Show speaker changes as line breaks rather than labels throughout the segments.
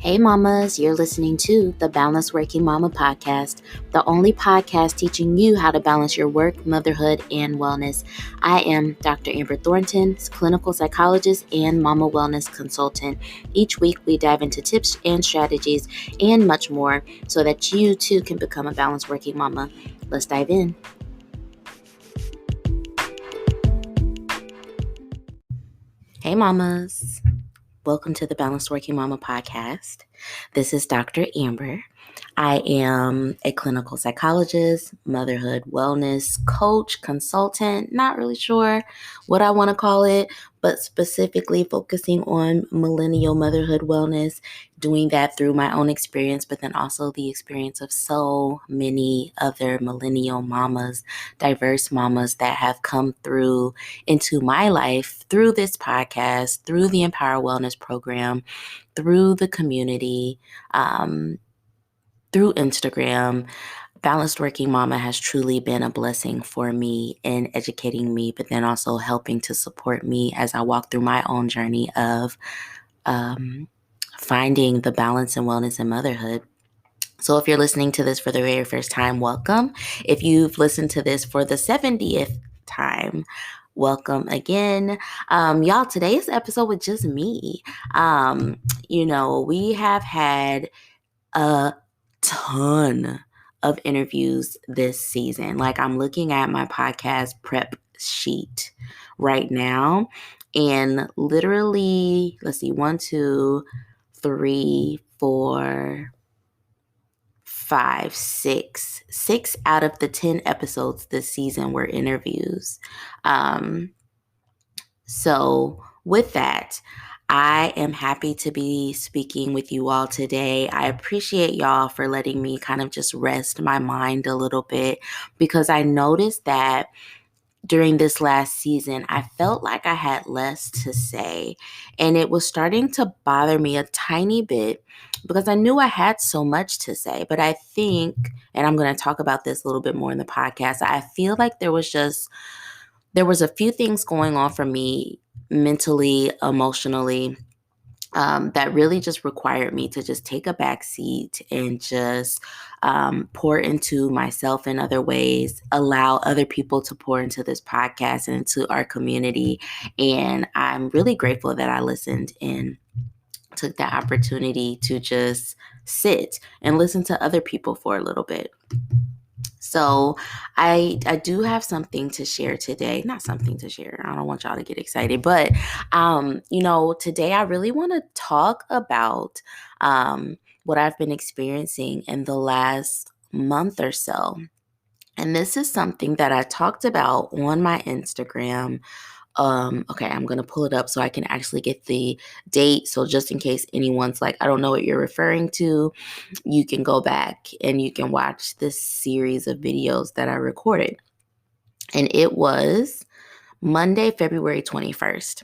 Hey mamas, you're listening to the Balanced Working Mama podcast, the only podcast teaching you how to balance your work, motherhood, and wellness. I am Dr. Amber Thornton, clinical psychologist and mama wellness consultant. Each week we dive into tips and strategies and much more so that you too can become a balanced working mama. Let's dive in. Hey mamas. Welcome to the Balanced Working Mama podcast. This is Dr. Amber. I am a clinical psychologist, motherhood wellness coach, consultant, not really sure what I want to call it, but specifically focusing on millennial motherhood wellness, doing that through my own experience, but then also the experience of so many other millennial mamas, diverse mamas that have come through into my life through this podcast, through the Empower Wellness program, through the community, through Instagram. Balanced Working Mama has truly been a blessing for me in educating me, but then also helping to support me as I walk through my own journey of finding the balance and wellness in motherhood. So if you're listening to this for the very first time, welcome. If you've listened to this for the 70th time, welcome again. Y'all, today's episode with just me. We have had a ton of interviews this season. Like, I'm looking at my podcast prep sheet right now, and literally, let's see, 1, 2, 3, 4, 5, 6. 6 out of the 10 episodes this season were interviews. So with that, I am happy to be speaking with you all today. I appreciate y'all for letting me kind of just rest my mind a little bit, because I noticed that during this last season, I felt like I had less to say, and it was starting to bother me a tiny bit because I knew I had so much to say. But I think, and I'm going to talk about this a little bit more in the podcast, I feel like there was a few things going on for me mentally, emotionally, that really just required me to just take a back seat and just pour into myself in other ways, allow other people to pour into this podcast and into our community. And I'm really grateful that I listened and took that opportunity to just sit and listen to other people for a little bit. So I do have something to share today. Not something to share. I don't want y'all to get excited. But, today I really want to talk about what I've been experiencing in the last month or so. And this is something that I talked about on my Instagram. Okay, I'm going to pull it up so I can actually get the date. So just in case anyone's like, I don't know what you're referring to, you can go back and you can watch this series of videos that I recorded. And it was Monday, February 21st.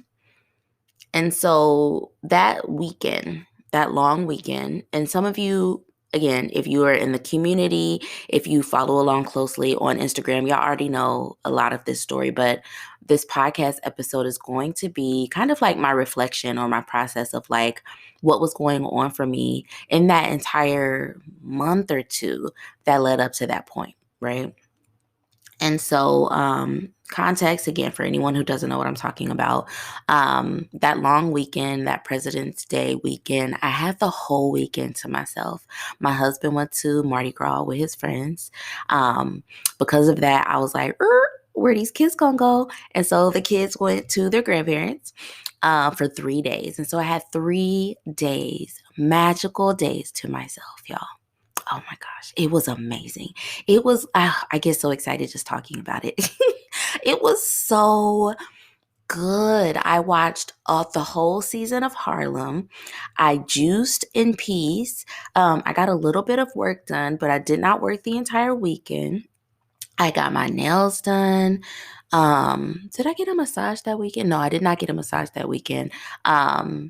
And so that weekend, that long weekend, and some of you, again, if you are in the community, if you follow along closely on Instagram, y'all already know a lot of this story, but this podcast episode is going to be kind of like my reflection or my process of like what was going on for me in that entire month or two that led up to that point, right? And so, context again, for anyone who doesn't know what I'm talking about, that long weekend, that President's Day weekend, I had the whole weekend to myself. My husband went to Mardi Gras with his friends. Because of that, I was like, where these kids gonna go? And so the kids went to their grandparents for 3 days. And so I had 3 days, magical days to myself, y'all. Oh my gosh, it was amazing. It was, I get so excited just talking about it. It was so good. I watched the whole season of Harlem. I juiced in peace. I got a little bit of work done, but I did not work the entire weekend. I got my nails done. Did I get a massage that weekend? No, I did not get a massage that weekend. I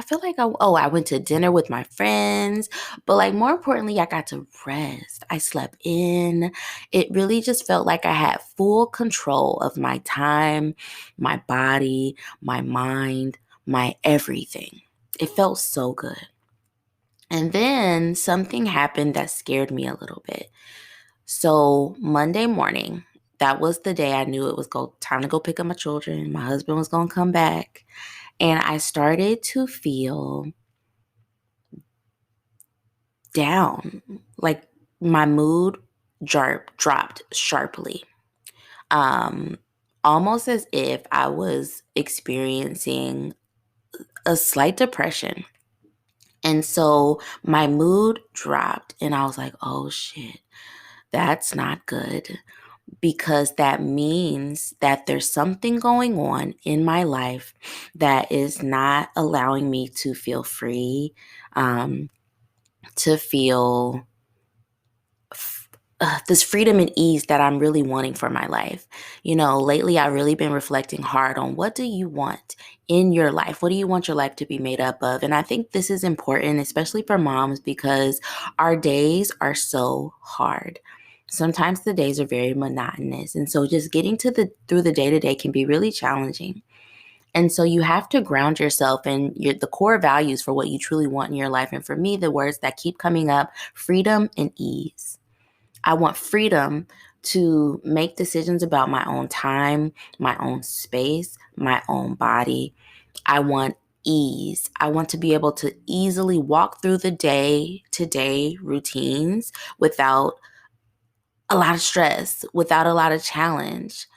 feel like I went to dinner with my friends, but like more importantly, I got to rest. I slept in. It really just felt like I had full control of my time, my body, my mind, my everything. It felt so good. And then something happened that scared me a little bit. So Monday morning, that was the day I knew it was time to go pick up my children. My husband was going to come back. And I started to feel down. Like my mood dropped sharply. Um, Almost as if I was experiencing a slight depression. And so my mood dropped and I was like, oh shit, that's not good, because that means that there's something going on in my life that is not allowing me to feel free, to feel this freedom and ease that I'm really wanting for my life. Lately I've really been reflecting hard on, what do you want in your life? What do you want your life to be made up of? And I think this is important, especially for moms, because our days are so hard. Sometimes the days are very monotonous. And so just getting through the day to day can be really challenging. And so you have to ground yourself in the core values for what you truly want in your life. And for me, the words that keep coming up: freedom and ease. I want freedom to make decisions about my own time, my own space, my own body. I want ease. I want to be able to easily walk through the day-to-day routines without a lot of stress, without a lot of challenge.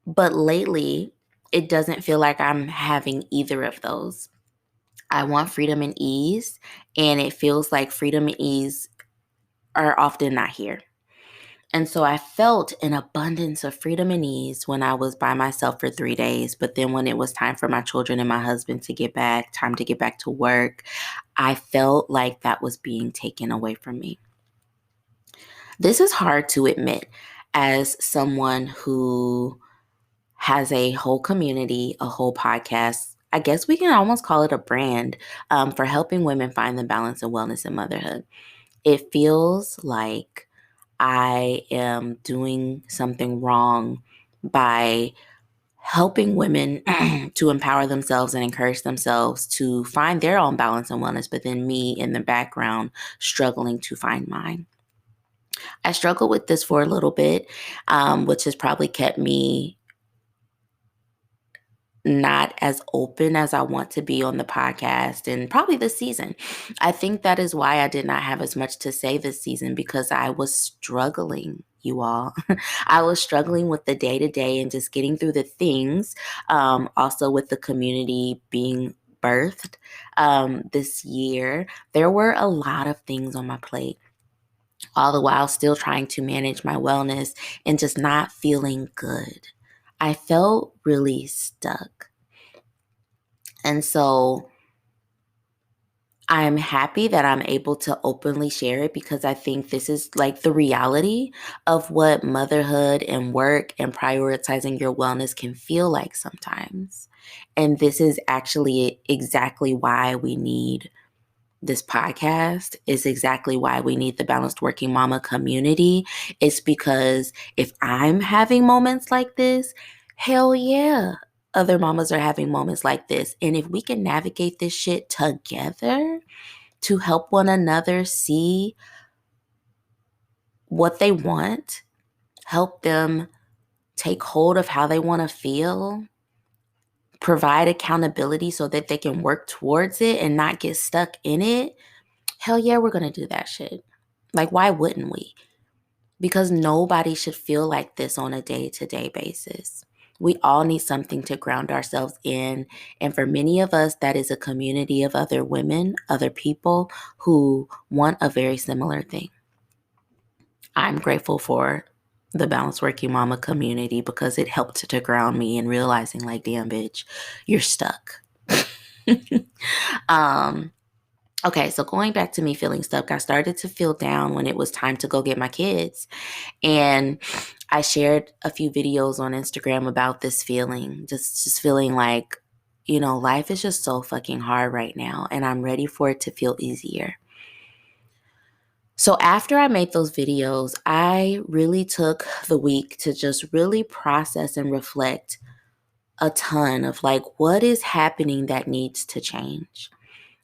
But lately, it doesn't feel like I'm having either of those. I want freedom and ease, and it feels like freedom and ease are often not here. And so I felt an abundance of freedom and ease when I was by myself for 3 days. But then when it was time for my children and my husband to get back, time to get back to work, I felt like that was being taken away from me. This is hard to admit as someone who has a whole community, a whole podcast. I guess we can almost call it a brand, for helping women find the balance and wellness in motherhood. It feels like I am doing something wrong by helping women to empower themselves and encourage themselves to find their own balance and wellness, but then me in the background struggling to find mine. I struggled with this for a little bit, which has probably kept me not as open as I want to be on the podcast and probably this season. I think that is why I did not have as much to say this season, because I was struggling, you all. I was struggling with the day to day and just getting through the things. Also, with the community being birthed this year, there were a lot of things on my plate, all the while still trying to manage my wellness and just not feeling good. I felt really stuck. And so I'm happy that I'm able to openly share it, because I think this is like the reality of what motherhood and work and prioritizing your wellness can feel like sometimes. And this is actually exactly why we need this podcast, is exactly why we need the Balanced Working Mama community. It's because if I'm having moments like this, hell yeah, other mamas are having moments like this. And if we can navigate this shit together to help one another see what they want, help them take hold of how they want to feel, provide accountability so that they can work towards it and not get stuck in it, hell yeah, we're going to do that shit. Like, why wouldn't we? Because nobody should feel like this on a day-to-day basis. We all need something to ground ourselves in. And for many of us, that is a community of other women, other people who want a very similar thing. I'm grateful for the Balanced Working Mama community, because it helped to ground me in realizing, like, damn, bitch, you're stuck. um, Okay, so going back to me feeling stuck, I started to feel down when it was time to go get my kids. And I shared a few videos on Instagram about this feeling, just feeling like, life is just so fucking hard right now, and I'm ready for it to feel easier. So after I made those videos, I really took the week to just really process and reflect a ton of like, what is happening that needs to change?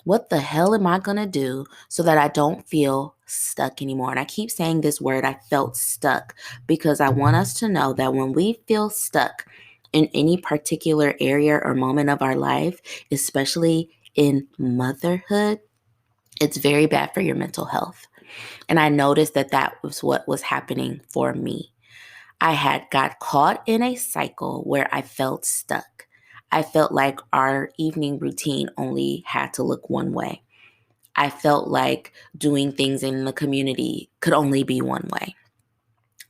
What the hell am I going to do so that I don't feel stuck anymore? And I keep saying this word, I felt stuck, because I want us to know that when we feel stuck in any particular area or moment of our life, especially in motherhood, it's very bad for your mental health. And I noticed that that was what was happening for me. I had got caught in a cycle where I felt stuck. I felt like our evening routine only had to look one way. I felt like doing things in the community could only be one way.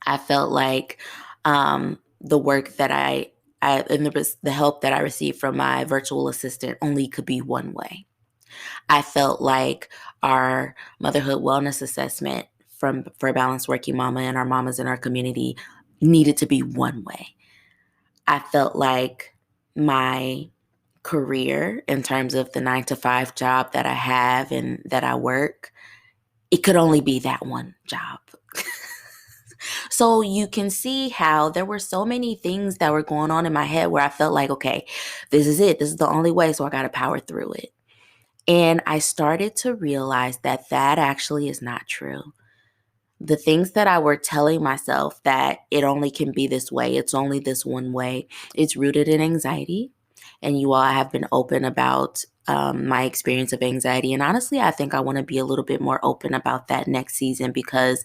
I felt like the work that and the help that I received from my virtual assistant only could be one way. I felt like our motherhood wellness assessment for a balanced working mama and our mamas in our community needed to be one way. I felt like my career, in terms of the 9 to 5 job that I have and that I work, it could only be that one job. So you can see how there were so many things that were going on in my head where I felt like, okay, this is it. This is the only way. So I got to power through it. And I started to realize that that actually is not true. The things that I were telling myself that it only can be this way, it's only this one way, it's rooted in anxiety. And you all have been open about my experience of anxiety. And honestly, I think I want to be a little bit more open about that next season, because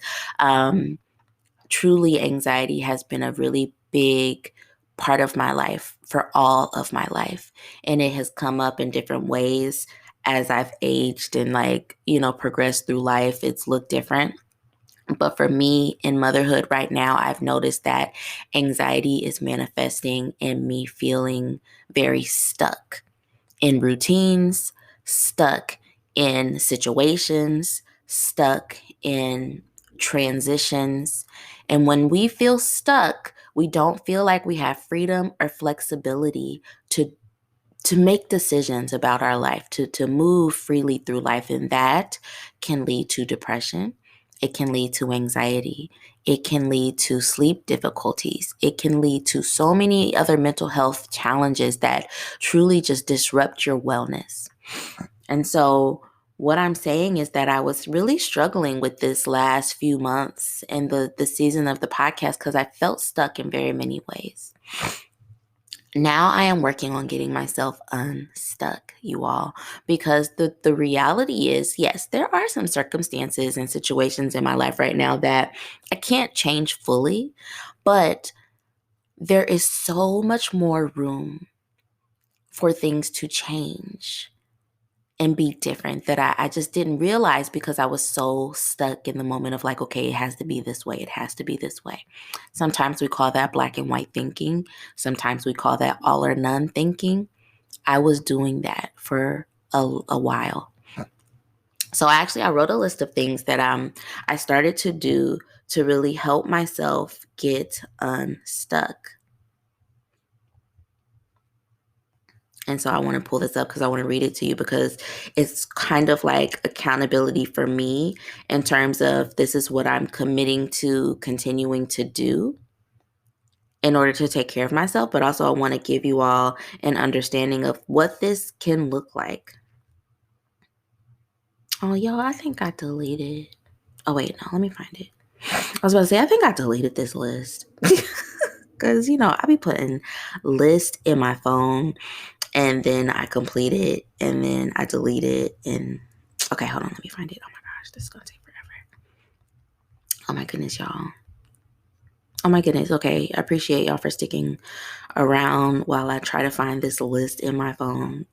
truly anxiety has been a really big part of my life for all of my life. And it has come up in different ways as I've aged and progressed through life. It's looked different. But for me in motherhood right now, I've noticed that anxiety is manifesting in me feeling very stuck in routines, stuck in situations, stuck in transitions. And when we feel stuck, we don't feel like we have freedom or flexibility to make decisions about our life, to move freely through life. And that can lead to depression. It can lead to anxiety. It can lead to sleep difficulties. It can lead to so many other mental health challenges that truly just disrupt your wellness. And so what I'm saying is that I was really struggling with this last few months and the season of the podcast, because I felt stuck in very many ways. Now I am working on getting myself unstuck, you all, because the reality is, yes, there are some circumstances and situations in my life right now that I can't change fully, but there is so much more room for things to change and be different that I just didn't realize, because I was so stuck in the moment of like, okay, it has to be this way. It has to be this way. Sometimes we call that black and white thinking. Sometimes we call that all or none thinking. I was doing that for a while. So I wrote a list of things that I started to do to really help myself get unstuck. And so I want to pull this up because I want to read it to you, because it's kind of like accountability for me in terms of this is what I'm committing to continuing to do in order to take care of myself. But also I want to give you all an understanding of what this can look like. Oh, y'all, I think I deleted. Oh, wait, no, let me find it. I was about to say, I think I deleted this list. Because, I be putting list in my phone, and then I complete it, and then I delete it. And okay, hold on, let me find it. Oh my gosh, this is going to take forever. Oh my goodness, y'all. Oh my goodness. Okay, I appreciate y'all for sticking around while I try to find this list in my phone,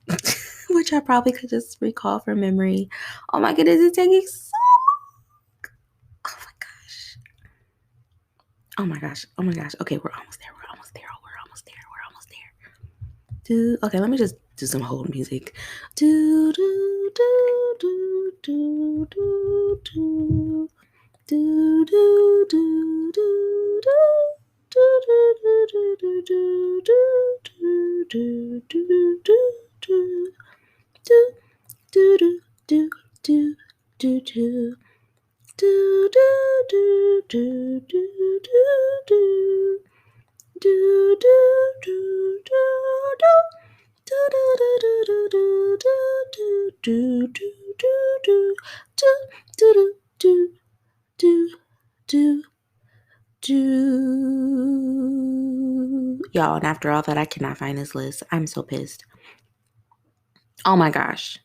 which I probably could just recall from memory. Oh my goodness, it's taking so long. Oh my gosh. Oh my gosh. Oh my gosh. Okay, we're almost there. We're almost there. We're almost there. We're almost there. Okay, let me just do some hold music. Do do do do do do do do do do do do. Do do do do do do do do do do do do do do do do do. Do do do do do do do do do do do do, do, do, do, do, do, do, do, do, do. Y'all, and after all that, I cannot find this list. I'm so pissed. Oh my gosh.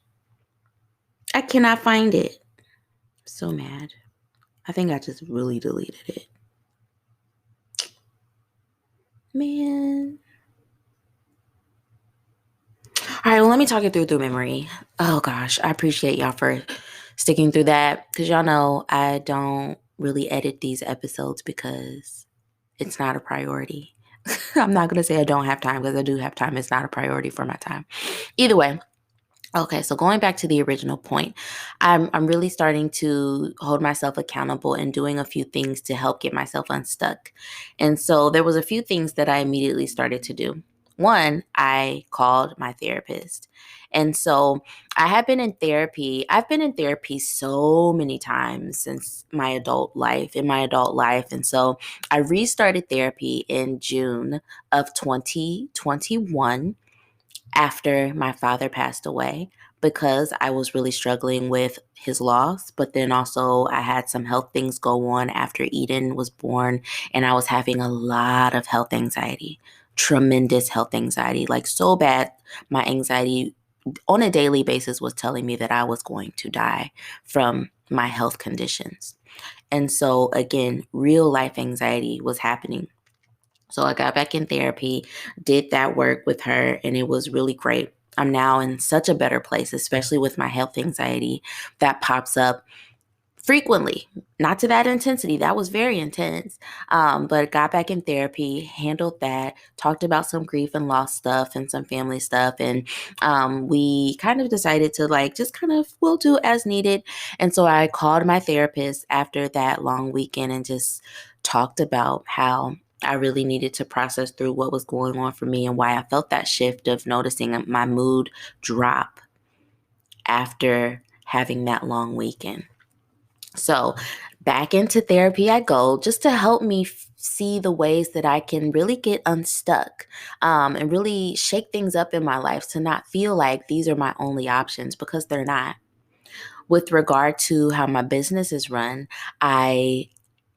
I cannot find it. So mad. I think I just really deleted it. Man. All right, well, let me talk it through memory. Oh gosh, I appreciate y'all for sticking through that because y'all know I don't really edit these episodes because it's not a priority. I'm not going to say I don't have time because I do have time. It's not a priority for my time. Either way, okay, so going back to the original point, I'm really starting to hold myself accountable and doing a few things to help get myself unstuck. And so there was a few things that I immediately started to do. One, I called my therapist. And so I have been in therapy. I've been in therapy so many times since my adult life, in my adult life. And so I restarted therapy in June of 2021 after my father passed away because I was really struggling with his loss. But then also, I had some health things go on after Eden was born, and I was having a lot of health anxiety, tremendous health anxiety, like so bad. My anxiety on a daily basis was telling me that I was going to die from my health conditions. And so, again, real life anxiety was happening. So I got back in therapy, did that work with her, and it was really great. I'm now in such a better place, especially with my health anxiety that pops up frequently, not to that intensity. That was very intense. But got back in therapy, handled that, talked about some grief and loss stuff and some family stuff. And we kind of decided to like, just kind of, we'll do as needed. And so I called my therapist after that long weekend and just talked about how I really needed to process through what was going on for me and why I felt that shift of noticing my mood drop after having that long weekend. So back into therapy I go just to help me see the ways that I can really get unstuck and really shake things up in my life to not feel like these are my only options because they're not. With regard to how my business is run, I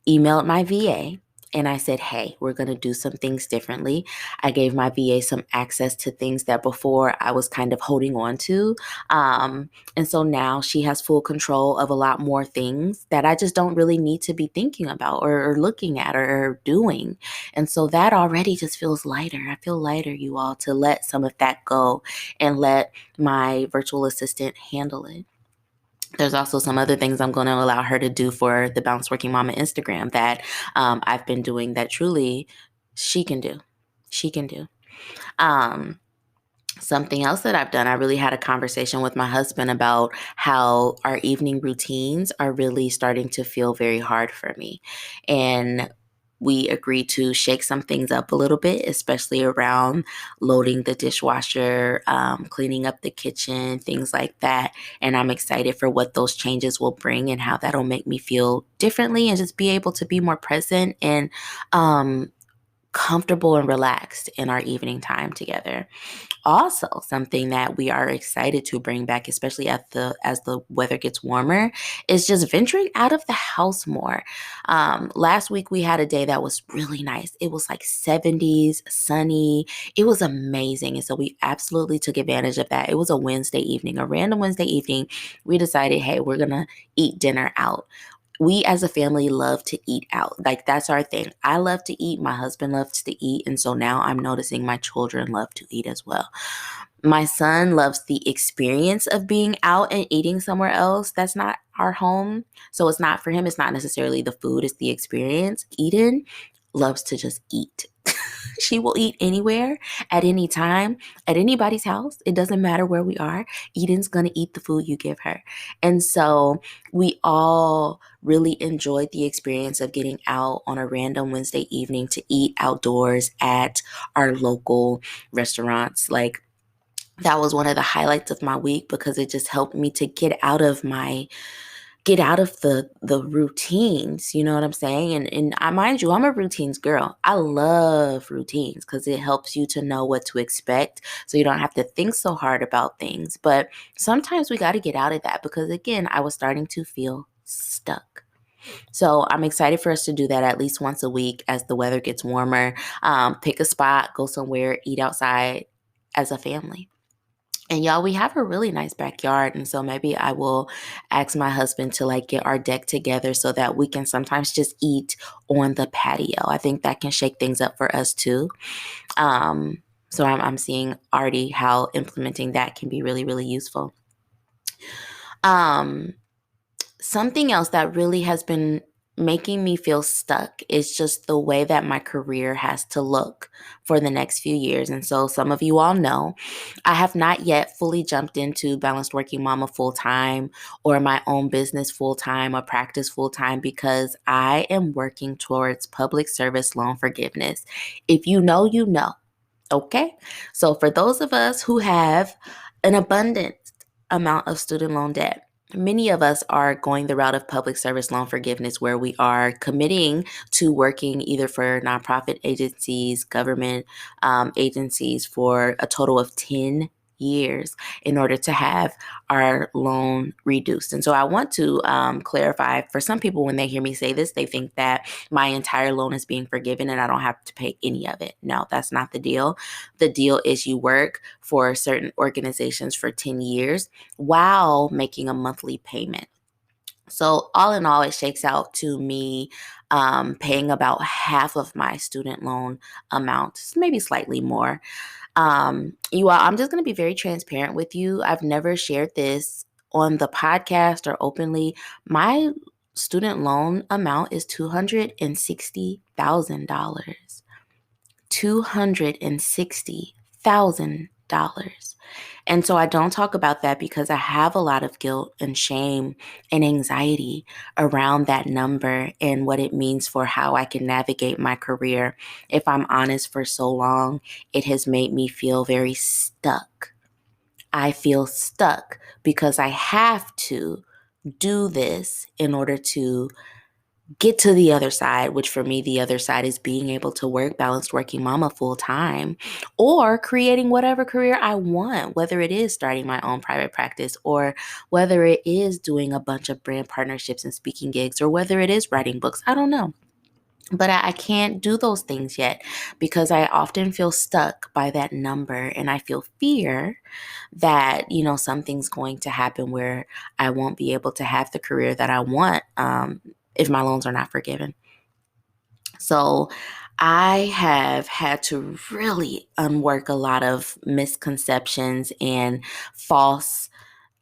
emailed my VA and I said, hey, we're going to do some things differently. I gave my VA some access to things that before I was kind of holding on to. And so now she has full control of a lot more things that I just don't really need to be thinking about or looking at or doing. And so that already just feels lighter. I feel lighter, you all, to let some of that go and let my virtual assistant handle it. There's also some other things I'm going to allow her to do for the Bounce Working Mama Instagram that I've been doing that truly she can do. She can do. Um, Something else that I've done, I really had a conversation with my husband about how our evening routines are really starting to feel very hard for me. And we agreed to shake some things up a little bit, especially around loading the dishwasher, cleaning up the kitchen, things like that. And I'm excited for what those changes will bring and how that'll make me feel differently and just be able to be more present and comfortable and relaxed in our evening time together. Also, something that we are excited to bring back, especially as the weather gets warmer, is just venturing out of the house more. Last week we had a day that was really nice. It was like 70s, sunny. It was amazing. And so we absolutely took advantage of that. It was a Wednesday evening, a random Wednesday evening. We decided, hey, we're going to eat dinner out. We as a family love to eat out. Like that's our thing. I love to eat. My husband loves to eat. And so now I'm noticing my children love to eat as well. My son loves the experience of being out and eating somewhere else. That's not our home. So it's not for him. It's not necessarily the food. It's the experience. Eden loves to just eat. She will eat anywhere, at any time, at anybody's house. It doesn't matter where we are. Eden's going to eat the food you give her. And so we all really enjoyed the experience of getting out on a random Wednesday evening to eat outdoors at our local restaurants. Like that was one of the highlights of my week because it just helped me to get out of my get out of the routines, you know what I'm saying? And I mind you, I'm a routines girl. I love routines because it helps you to know what to expect so you don't have to think so hard about things. But sometimes we got to get out of that because again, I was starting to feel stuck. So I'm excited for us to do that at least once a week as the weather gets warmer. Pick a spot, go somewhere, eat outside as a family. And y'all, we have a really nice backyard. And so maybe I will ask my husband to like get our deck together so that we can sometimes just eat on the patio. I think that can shake things up for us too. So I'm seeing already how implementing that can be really, really useful. Um, Something else that really has been making me feel stuck is just the way that my career has to look for the next few years. And so some of you all know I have not yet fully jumped into balanced working mama full time or my own business full time or practice full time because I am working towards public service loan forgiveness. If you know, you know. Okay. So for those of us who have an abundant amount of student loan debt, many of us are going the route of public service loan forgiveness where we are committing to working either for nonprofit agencies, government agencies for a total of 10 years in order to have our loan reduced. And so I want to clarify for some people when they hear me say this, they think that my entire loan is being forgiven and I don't have to pay any of it. No, that's not the deal. The deal is you work for certain organizations for 10 years while making a monthly payment. So, all in all, it shakes out to me paying about half of my student loan amount, maybe slightly more. You all, I'm just going to be very transparent with you. I've never shared this on the podcast or openly. My student loan amount is $260,000. $260,000. And so I don't talk about that because I have a lot of guilt and shame and anxiety around that number and what it means for how I can navigate my career. If I'm honest, for so long, it has made me feel very stuck. I feel stuck because I have to do this in order to get to the other side, which for me, the other side is being able to work balanced working mama full time or creating whatever career I want, whether it is starting my own private practice or whether it is doing a bunch of brand partnerships and speaking gigs or whether it is writing books. I don't know. But I can't do those things yet because I often feel stuck by that number and I feel fear that, something's going to happen where I won't be able to have the career that I want if my loans are not forgiven. So I have had to really unwork a lot of misconceptions and false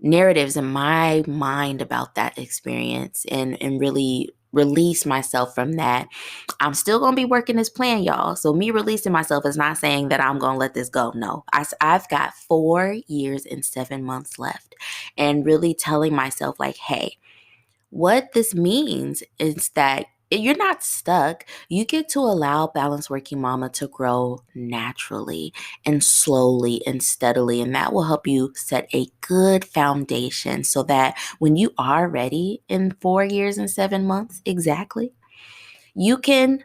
narratives in my mind about that experience and really release myself from that. I'm still going to be working this plan, y'all. So me releasing myself is not saying that I'm going to let this go. No, I've got 4 years and 7 months left and really telling myself like, hey, what this means is that you're not stuck. You get to allow Balanced Working Mama to grow naturally and slowly and steadily. And that will help you set a good foundation so that when you are ready in 4 years and 7 months, exactly, you can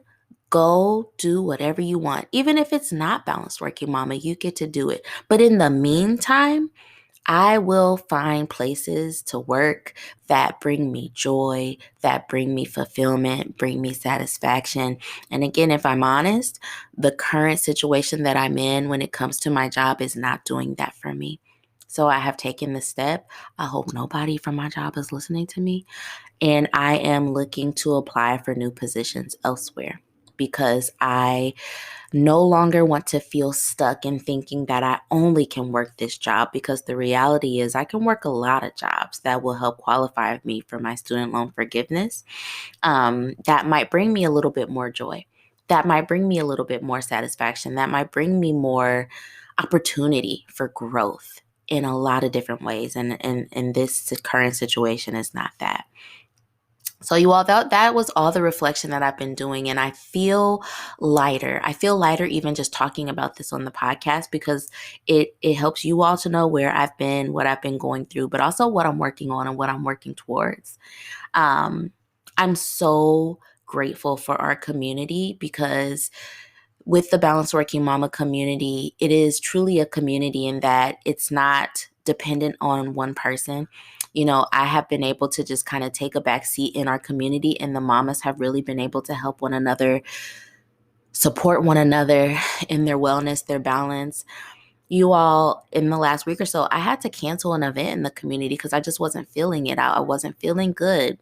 go do whatever you want. Even if it's not Balanced Working Mama, you get to do it. But in the meantime, I will find places to work that bring me joy, that bring me fulfillment, bring me satisfaction. And again, if I'm honest, the current situation that I'm in when it comes to my job is not doing that for me. So I have taken the step. I hope nobody from my job is listening to me. And I am looking to apply for new positions elsewhere because I no longer want to feel stuck in thinking that I only can work this job because the reality is I can work a lot of jobs that will help qualify me for my student loan forgiveness. That might bring me a little bit more joy. That might bring me a little bit more satisfaction. That might bring me more opportunity for growth in a lot of different ways. And this current situation is not that. So you all, that was all the reflection that I've been doing, and I feel lighter. I feel lighter even just talking about this on the podcast, because it helps you all to know where I've been, what I've been going through, but also what I'm working on and what I'm working towards. Um, I'm so grateful for our community, because with the Balanced Working Mama community, it is truly a community in that it's not dependent on one person. You know, I have been able to just kind of take a back seat in our community, and the mamas have really been able to help one another, support one another in their wellness, their balance. You all, in the last week or so, I had to cancel an event in the community because I just wasn't feeling it out. I wasn't feeling good.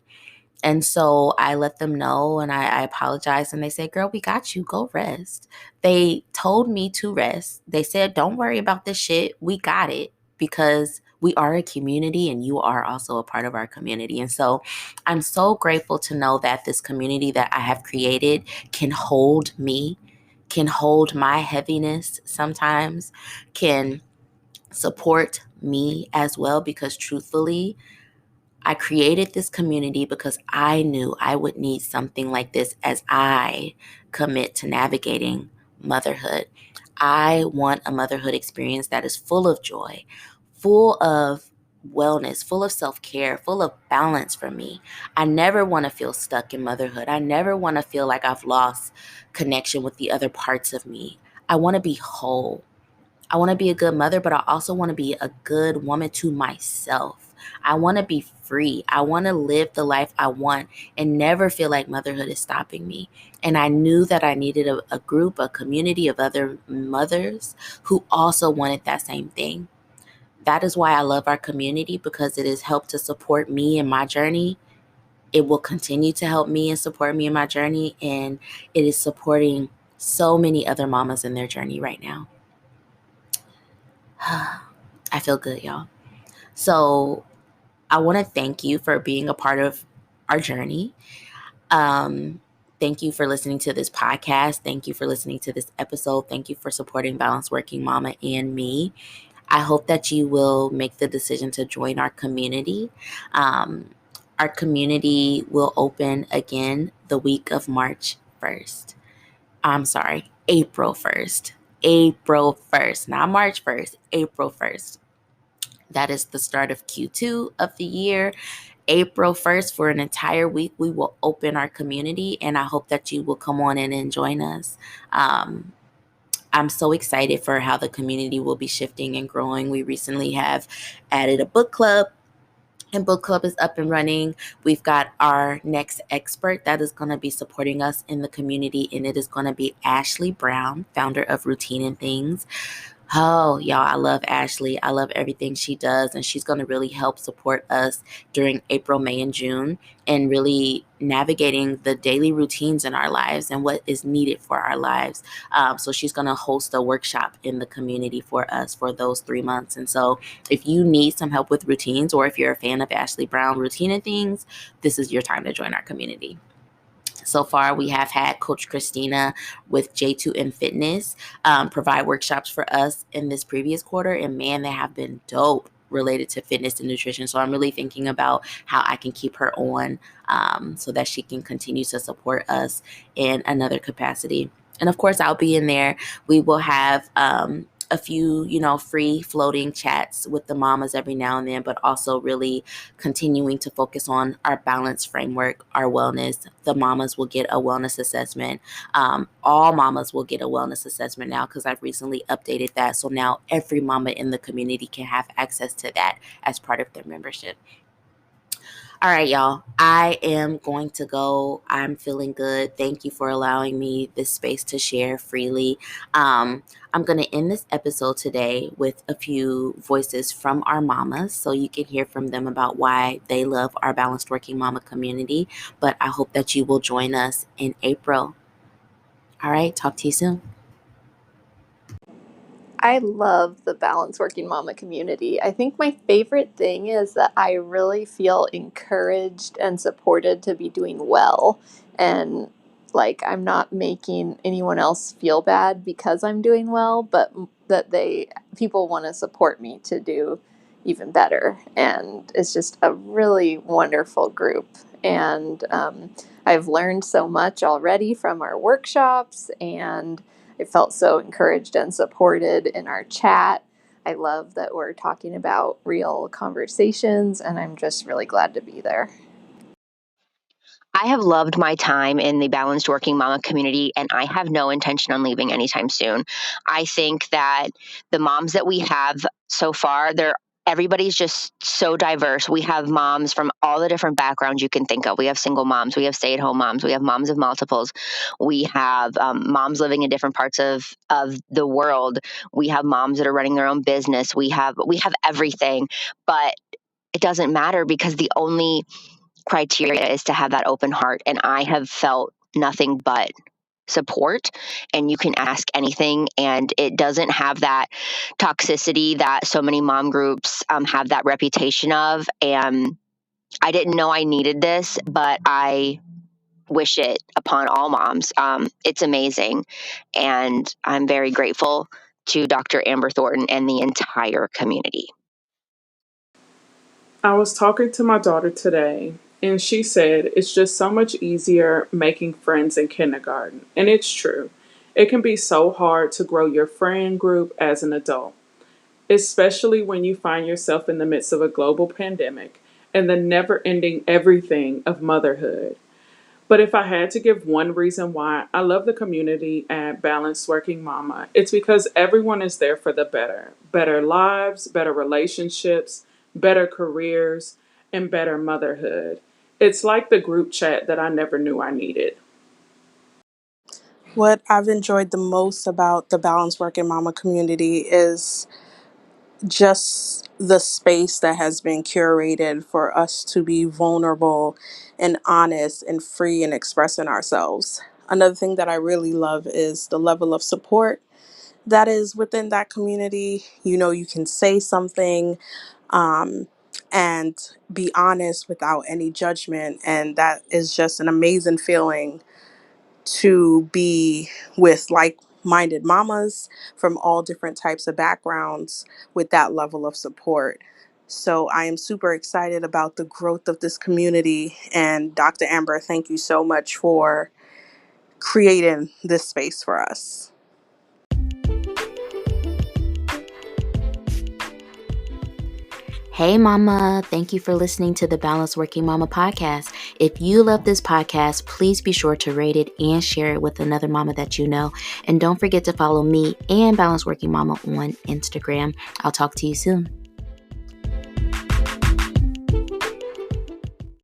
And so I let them know, and I apologized, and they said, girl, we got you. Go rest. They told me to rest. They said, don't worry about this shit. We got it, because we are a community and you are also a part of our community. And so I'm so grateful to know that this community that I have created can hold me, can hold my heaviness sometimes, can support me as well, because truthfully, I created this community because I knew I would need something like this as I commit to navigating motherhood. I want a motherhood experience that is full of joy, full of wellness, full of self-care, full of balance for me. I never want to feel stuck in motherhood. I never want to feel like I've lost connection with the other parts of me. I want to be whole. I want to be a good mother, but I also want to be a good woman to myself. I want to be free. I want to live the life I want and never feel like motherhood is stopping me. And I knew that I needed a group, a community of other mothers who also wanted that same thing. That is why I love our community, because it has helped to support me in my journey. It will continue to help me and support me in my journey. And it is supporting so many other mamas in their journey right now. I feel good, y'all. So I want to thank you for being a part of our journey. Um, Thank you for listening to this podcast. Thank you for listening to this episode. Thank you for supporting Balanced Working Mama and me. I hope that you will make the decision to join our community. Um, our community will open again the week of March 1st. I'm sorry, April 1st. April 1st, not March 1st, April 1st. That is the start of Q2 of the year. April 1st, for an entire week, we will open our community, and I hope that you will come on in and join us. Um, I'm so excited for how the community will be shifting and growing. We recently have added a book club, and book club is up and running. We've got our next expert that is going to be supporting us in the community, and it is going to be Ashley Brown, founder of Routine and Things. Oh, y'all, I love Ashley. I love everything she does, and she's going to really help support us during April, May, and June, and really navigating the daily routines in our lives and what is needed for our lives. So she's going to host a workshop in the community for us for those 3 months. And so if you need some help with routines, or if you're a fan of Ashley Brown Routine and Things, this is your time to join our community. So far, we have had Coach Christina with J2M Fitness provide workshops for us in this previous quarter. And man, they have been dope related to fitness and nutrition. So I'm really thinking about how I can keep her on so that she can continue to support us in another capacity. And of course, I'll be in there. We will have a few, free floating chats with the mamas every now and then, but also really continuing to focus on our balance framework, our wellness. The mamas will get a wellness assessment. All mamas will get a wellness assessment now, because I've recently updated that. So now every mama in the community can have access to that as part of their membership. All right, y'all. I am going to go. I'm feeling good. Thank you for allowing me this space to share freely. I'm going to end this episode today with a few voices from our mamas, so you can hear from them about why they love our Balanced Working Mama community. But I hope that you will join us in April. All right. Talk to you soon.
I love the Balanced Working Mama community. I think my favorite thing is that I really feel encouraged and supported to be doing well. And like, I'm not making anyone else feel bad because I'm doing well, but that people want to support me to do even better. And it's just a really wonderful group. And I've learned so much already from our workshops, and I felt so encouraged and supported in our chat. I love that we're talking about real conversations, and I'm just really glad to be there.
I have loved my time in the balanced working mama community, and I have no intention on leaving anytime soon. I think that the moms that we have so far, everybody's just so diverse. We have moms from all the different backgrounds you can think of. We have single moms, we have stay-at-home moms, we have moms of multiples, we have moms living in different parts of the world. We have moms that are running their own business. We have everything, but it doesn't matter because the only criteria is to have that open heart. And I have felt nothing but support, and you can ask anything, and it doesn't have that toxicity that so many mom groups have that reputation of. And I didn't know I needed this, but I wish it upon all moms. It's amazing, and I'm very grateful to Dr. Amber Thornton and the entire community.
I was talking to my daughter today, and she said it's just so much easier making friends in kindergarten. And it's true. It can be so hard to grow your friend group as an adult, especially when you find yourself in the midst of a global pandemic and the never ending everything of motherhood. But if I had to give one reason why I love the community at Balanced Working Mama, it's because everyone is there for the better. Better lives, better relationships, better careers, and better motherhood. It's like the group chat that I never knew I needed.
What I've enjoyed the most about the Balanced Working Mama community is just the space that has been curated for us to be vulnerable and honest and free and expressing ourselves. Another thing that I really love is the level of support that is within that community. You know, you can say something um, and be honest without any judgment. And that is just an amazing feeling to be with like-minded mamas from all different types of backgrounds with that level of support. So I am super excited about the growth of this community. And Dr. Amber, thank you so much for creating this space for us.
Hey, Mama. Thank you for listening to the Balanced Working Mama podcast. If you love this podcast, please be sure to rate it and share it with another mama that you know. And don't forget to follow me and Balanced Working Mama on Instagram. I'll talk to you soon.